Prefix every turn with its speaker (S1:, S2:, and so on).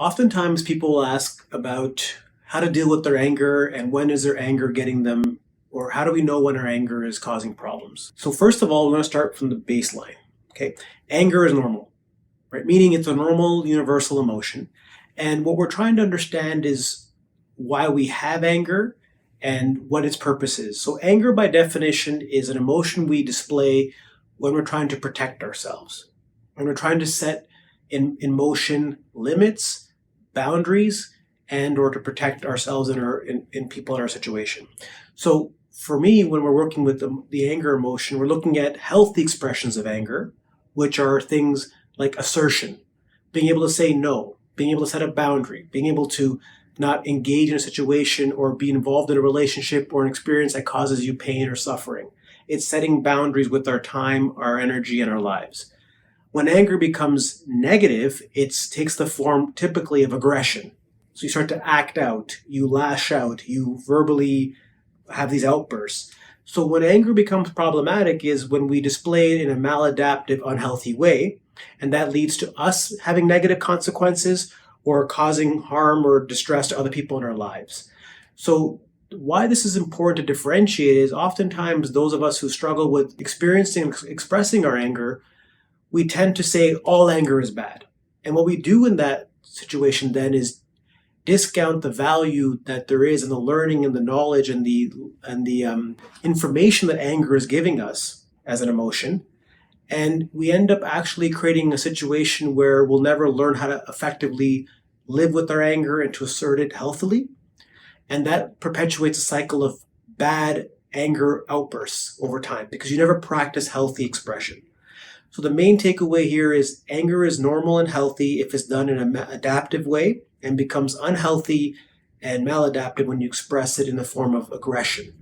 S1: Oftentimes people will ask about how to deal with their anger and when is their anger getting them, or how do we know when our anger is causing problems? So first of all, we want to start from the baseline. Okay, anger is normal, right? Meaning it's a normal universal emotion. And what we're trying to understand is why we have anger and what its purpose is. So anger by definition is an emotion we display when we're trying to protect ourselves, when we're trying to set in motion limits, boundaries, and or to protect ourselves and in people in our situation. So for me, when we're working with the anger emotion, we're looking at healthy expressions of anger, which are things like assertion, being able to say no, being able to set a boundary, being able to not engage in a situation or be involved in a relationship or an experience that causes you pain or suffering. It's setting boundaries with our time, our energy, and our lives. When anger becomes negative, it takes the form typically of aggression. So you start to act out, you lash out, you verbally have these outbursts. So when anger becomes problematic is when we display it in a maladaptive, unhealthy way, and that leads to us having negative consequences or causing harm or distress to other people in our lives. So why this is important to differentiate is oftentimes those of us who struggle with experiencing and expressing our anger, we tend to say all anger is bad. And what we do in that situation then is discount the value that there is in the learning and the knowledge and the information that anger is giving us as an emotion. And we end up actually creating a situation where we'll never learn how to effectively live with our anger and to assert it healthily. And that perpetuates a cycle of bad anger outbursts over time because you never practice healthy expression. So the main takeaway here is anger is normal and healthy if it's done in an adaptive way and becomes unhealthy and maladaptive when you express it in the form of aggression.